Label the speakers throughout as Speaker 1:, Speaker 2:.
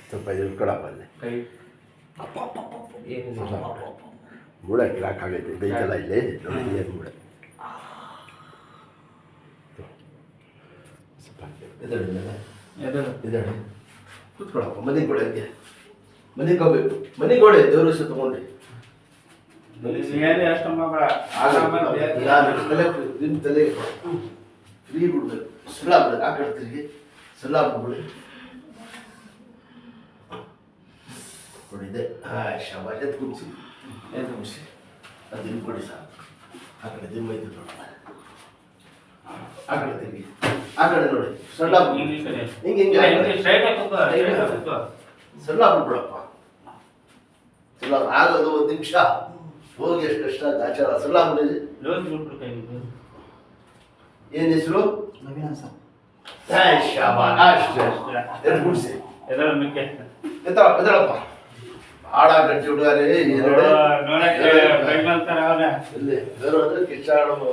Speaker 1: ಸ್ವಲ್ಪ ಇಳ್ಕೊಳಪ್ಪ ಅಲ್ಲಿ.
Speaker 2: ಕೈ
Speaker 1: ಮೂಳೆ ಲಾಕ್ ಆಗೈತೆ ಇದೈತಲ್ಲ ಇಲ್ಲಿ ನೋಡಿ ಏನು ಮೂಳೆ. ಸ್ವಲ್ಪ ಇದಳೆ ಕೂತ್ಕೊಳಪ್ಪ. ಮನೆಗೆ ಕೊಡೆ ಹಂಗೆ ಮನೆಗೆ ಹೋಗ್ಬೇಕು. ಮನೆಗೆ ಕೊಡೆ ದೇವ್ರ ವಿಷಯ ತೊಗೊಂಡ್ರಿ. ನಿಮ್ಮ ತಲೆ ಫ್ರೀ ಬಿಡ್ಬೇಕು. ಸುಳ್ಳ ಬಿಡ್ಬೇಕು. ಆ ಕಡೆ ತಿರುಗಿ ಸುಳ್ಳ ಬಿಡ್ಬಿಡಿ. ಕೊಡಿದೆ ಶಾಬಾಷ್ ಎದ್ದು ಕುಡಿಸಿ ಅದು ಹಿಂಗೆ ಕೊಡಿ ಸಾಕು. ಆ ಕಡೆ ದಿಮ್ಮೈದು ನೋಡಿ. ಆ ಕಡೆ ತಿರುಗಿ ಆ ಕಡೆ ನೋಡಿ. ಸಣ್ಣ ಹಿಂಗೆ ಹಿಂಗೆ ಸಣ್ಣ ಬಿಡ್ಬಿಡಪ್ಪ. ಸಣ್ಣ ಆಗೋದು 1 ನಿಮಿಷ ಹೋಗಿ ಎಷ್ಟು ಕಷ್ಟ ಆಚಾರ. ಸಣ್ಣ ಬಿಡಿ. ಏನು ಹೆಸರು? ಶಾಬಾಷ್ ಎದ್ದು ಕುಡಿಸಿ. ಎದ್ದಳಪ್ಪ. ಹಾಡ ಗಟ್ಟಿ ಹುಡುಗಾರಿ ಇಲ್ಲಿ ಬೇರೆ ಹೋದ್ರೆ ಕಿಚ್ಚಾಡೋದು.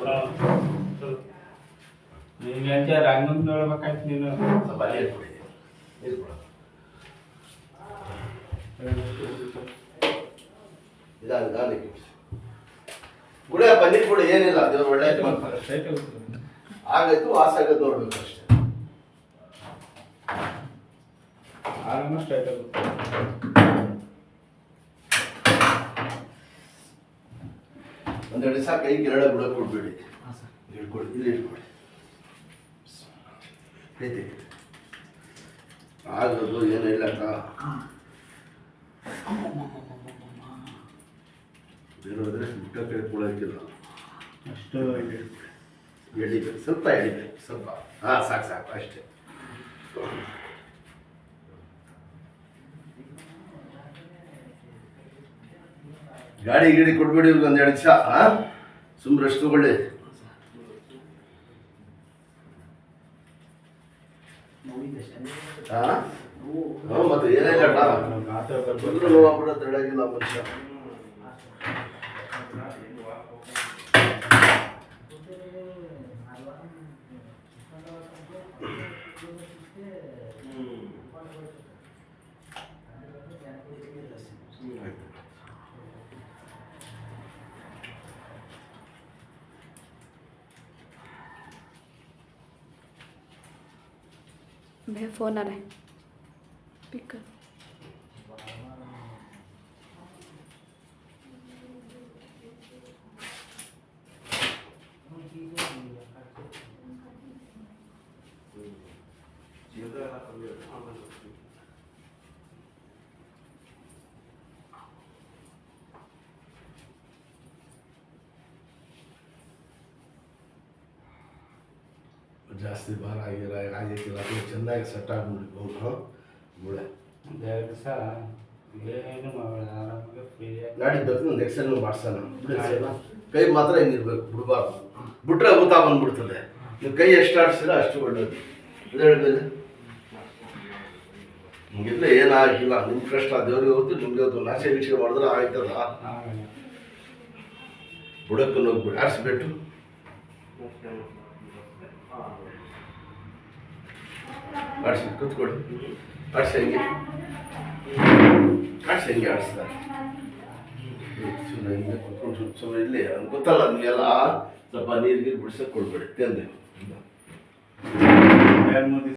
Speaker 2: ರಂಗನ್ ನೋಡ್ಬೇಕಾಯ್ತು ನೀನು.
Speaker 1: ಸ್ವಲ್ಪ ನೀರು ಕೊಡಿ. ನೀರು ಕೊಡ. ನಿಧಾನ ಕುಡಿಯಪ್ಪ. ನೀರು ಕೊಡಿ. ಏನಿಲ್ಲ ದೇವ್ರು ಒಳ್ಳೆ ಆಗಾಯ್ತು. ವಾಸ ಆಗೋದು ನೋಡ್ಬೇಕು ಅಷ್ಟೇ.
Speaker 2: ಆಲ್ಮೋಸ್ಟ್ ಆಯ್ತಾಗುತ್ತೆ.
Speaker 1: ಒಂದೆರಡು ದಿವಸ ಕೈ ಕೆರಳ ಬಿಡೋಕೆ ಕೊಡ್ಬೇಡಿ. ಇಟ್ಕೊಡಿ. ಇಲ್ಲಿ ಇಟ್ಕೊಡಿ. ಐತಿ ಆಗೋದು ಏನೂ ಇಲ್ಲ ಅಕ್ಕ. ಬೇರೆ ಹೋದ್ರೆ ಮುಟ್ಟ ಕೈ ಕೊಡೋಕ್ಕಿಲ್ಲ.
Speaker 2: ಅಷ್ಟು
Speaker 1: ಎಳಿಬೇಕು. ಸ್ವಲ್ಪ ಎಳಿಬೇಕು. ಸ್ವಲ್ಪ ಸಾಕು ಸಾಕು ಅಷ್ಟೇ. ಗಾಡಿ ಗಿಡಿ ಕೊಡ್ಬೇಡಿ ಇವ್ರಿಗೆ. 1 2 ದಿವಸ ಸುಮ್ಮನೆ ರೆಸ್ಟ್ ತಗೊಳ್ಳಿ. ಮತ್ತೆ ಏನಿಲ್ಲ ನೋವಾಗ್ಬಿಡ ತಡಗಿಲ್ಲ ಮನುಷ್ಯ.
Speaker 3: भैया फ़ोन आ रहा है, पिक कर.
Speaker 1: ಜಾಸ್ತಿ ಭಾರ ಆಗಿಕ್ಕಿಲ್ಲ. ಚೆನ್ನಾಗಿ ಸೆಟ್ ಆಗ್ಬಿಡ್ಬೋದು ಮೂಳೆ. ಗಾಡಿ ಬೇಕು. ಒಂದು ಎಕ್ಸೆಲ್ ಮಾಡಿಸೋಣ. ಕೈ ಮಾತ್ರ ಹಿಂಗಿರ್ಬೇಕು. ಬಿಡಬಾರ್ದು. ಬಿಟ್ರೆ ಊತ ಬಂದ್ಬಿಡ್ತದೆ. ನೀವು ಕೈ ಎಷ್ಟು ಆಡಿಸಿಲ್ಲ ಅಷ್ಟು ಒಳ್ಳೇದು. ಹೇಳಿದ್ಮೇಲೆ ನಿಮಗಿಲ್ಲ ಏನಾಗಿಲ್ಲ. ನಿಮ್ಮ ಕಷ್ಟ ದೇವ್ರಿಗೆ ಹೊತ್ತು ನಿಮ್ಗೆ ಹೊತ್ತು ನಾಶೆ ವೀಕ್ಷೆ ಮಾಡಿದ್ರೆ ಆಯ್ತದ. ಬುಡಕ್ಕನ್ನು ಹೋಗ್ಬಿಟ್ಟು ಆಡಿಸ್ಬಿಟ್ಟು ಆಡಿಸಿ ಕೂತ್ಕೊಳ್ಳಿ. ಆಡಿಸಿ ಹಂಗೆ ಆಡಿಸ್ತಾರೆ. ಹಿಂಗೆ ಕೂತ್ಕೊಂಡು ಸುಮ್ಮನೆ ಇಲ್ಲಿ ಗೊತ್ತಲ್ಲ ನಿಮಗೆಲ್ಲ. ಸ್ವಲ್ಪ ನೀರು ಬಿಡ್ಸಕ್ಕೆ ಕೊಡ್ಬೇಡಿ. ತಂದೆ